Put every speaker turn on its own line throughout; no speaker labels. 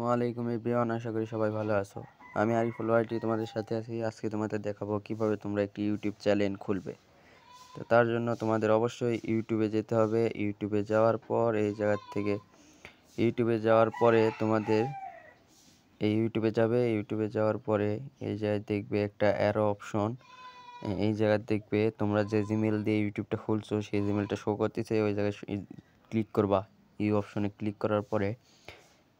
ওয়ালাইকুম এভরিওয়ান, আশা করি সবাই ভালো আছো। আমি আরিফুল ওয়াইটি তোমাদের সাথে আছি। আজকে তোমাদের দেখাবো কিভাবে তোমরা একটি ইউটিউব চ্যানেল খুলবে। তো তার জন্য তোমাদের অবশ্যই ইউটিউবে যেতে হবে। ইউটিউবে যাওয়ার পর এই জায়গা থেকে তোমাদের ইউটিউবে যাওয়ার পরে এই জায়গায় দেখবে একটা অ্যারো অপশন। এই জায়গায় দেখবে তোমরা যে জিমেল দিয়ে ইউটিউবটা খুলছো সেই জিমেলটা শো করতেছে, ওই জায়গায় ক্লিক করবা। এই অপশনে ক্লিক করার পরে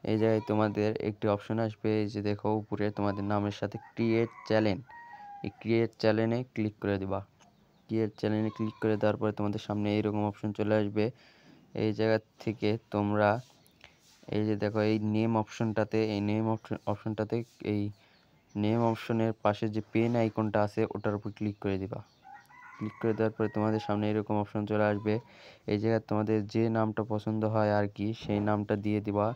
এই জায়গায় তোমাদের একটি অপশন আসবে, এই যে দেখো উপরে তোমাদের নামের সাথে ক্রিয়েট চ্যানেল। এই ক্রিয়েট চ্যানেলে ক্লিক করে দিবা। ক্রিয়েট চ্যানেলে ক্লিক করে দেওয়ার পরে তোমাদের সামনে এইরকম অপশন চলে আসবে। এই জায়গা থেকে তোমরা এই যে দেখো এই নেম অপশনটাতে এই নেম অপশনের পাশে যে পেন আইকনটা আছে ওটার উপর ক্লিক করে দিবা। ক্লিক করে দেওয়ার পরে তোমাদের সামনে এরকম অপশন চলে আসবে। এই জায়গায় তোমাদের যে নামটা পছন্দ হয় আর কি সেই নামটা দিয়ে দিবা।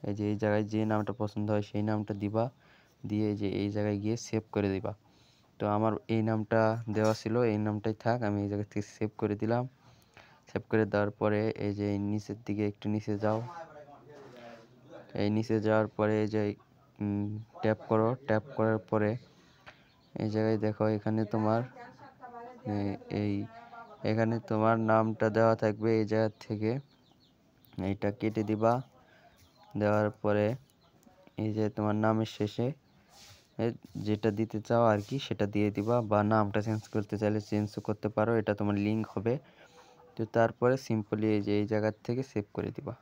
এই যে এই জায়গায় যে নামটা পছন্দ হয় সেই নামটা দিবা, দিয়ে যে এই জায়গায় গিয়ে সেভ করে দিবা। তো আমার এই নামটা দেওয়া ছিল, এই নামটাই থাক। আমি এই জায়গা থেকে সেভ করে দিলাম। সেভ করে দেওয়ার পরে এই যে নিচের দিকে একটু নিচে যাও। এই নিচে যাওয়ার পরে এই যে ট্যাপ করো। ট্যাপ করার পরে এই জায়গায় দেখো এখানে তোমার নামটা দেওয়া থাকবে। এই জায়গা থেকে এইটা কেটে দিবা। দেওয়ার পরে এই যে তোমার নামের শেষে যেটা দিতে চাও আর কি সেটা দিয়ে দিবা, বা নামটা চেঞ্জ করতে চাইলে চেঞ্জও করতে পারো, এটা তোমার লিঙ্ক হবে। তো তারপরে সিম্পলি এই যে এই জায়গার থেকে সেভ করে দিবা।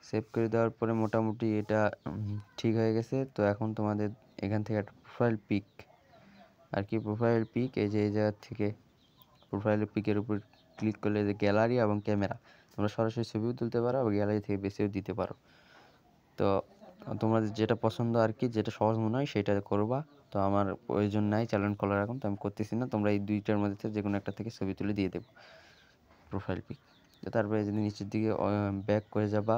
সেভ করে দেওয়ার পরে মোটামুটি এটা ঠিক হয়ে গেছে। তো এখন তোমাদের এখান থেকে একটা প্রোফাইল পিক এই যে এই জায়গার থেকে প্রোফাইল পিকের উপর ক্লিক করলে যে গ্যালারি এবং ক্যামেরা, তোমরা সরাসরি ছবিও তুলতে পারো বা গ্যালারি থেকে বেছেও দিতে পারো। তো তোমাদের যেটা পছন্দ আর কি, যেটা সহজ মনে হয় সেটা করবা। তো আমার প্রয়োজন নাই চ্যানেল খোলার এখন, তো আমি করতেছি না। তোমরা এই দুইটার মধ্যে যে কোনো একটা থেকে ছবি তুলে দিয়ে দেবো প্রোফাইল পিক। তো তারপরে যদি নিচের দিকে ব্যাক করে যাবা,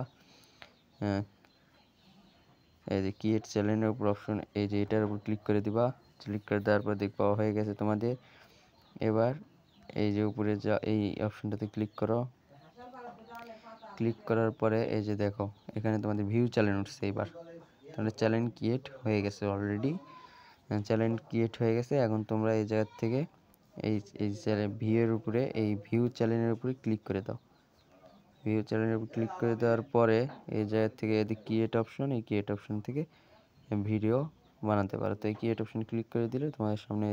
এই যে ক্রিয়েট চ্যানেলের উপর অপশন, এই যে এটার উপর ক্লিক করে দিবা। ক্লিক করে দেওয়ার পর দেখবা হয়ে গেছে তোমাদের। এবার এই যে উপরে এই অপশনটাতে ক্লিক করো। ক্লিক করার পরে এই যে দেখো এখানে তোমাদের ভিউ চ্যানেল উঠছে। এবার তাহলে চ্যানেল ক্রিয়েট হয়ে গেছে অলরেডি। চ্যানেল ক্রিয়েট হয়ে গেছে। এখন তোমরা এই জায়গা থেকে এই ভিউ চ্যানেলের উপরে ক্লিক করে দাও। ভিউ চ্যানেলের উপর ক্লিক করে দেওয়ার পরে এই জায়গা থেকে এই ক্রিয়েট অপশন, এই ক্রিয়েট অপশন থেকে ভিডিও বানাতে পারো। তো এই ক্রিয়েট অপশন ক্লিক করে দিলে তোমাদের সামনে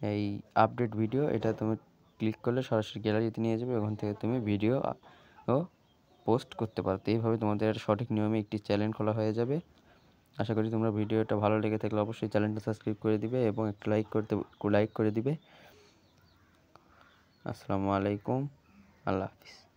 এই আপডেট ভিডিও, এটা তুমি ক্লিক করলে সরাসরি গ্যালারিতে নিয়ে যাবে। ওখান থেকে তুমি ভিডিও পোস্ট করতে পারো। তো এইভাবে তোমাদের সঠিক নিয়মে একটি চ্যানেল খোলা হয়ে যাবে। আশা করি তোমরা ভিডিওটা ভালো লেগে থাকলে অবশ্যই চ্যানেলটা সাবস্ক্রাইব করে দিবে এবং একটা লাইক করে দিবে। আসসালামু আলাইকুম, আল্লাহ হাফিজ।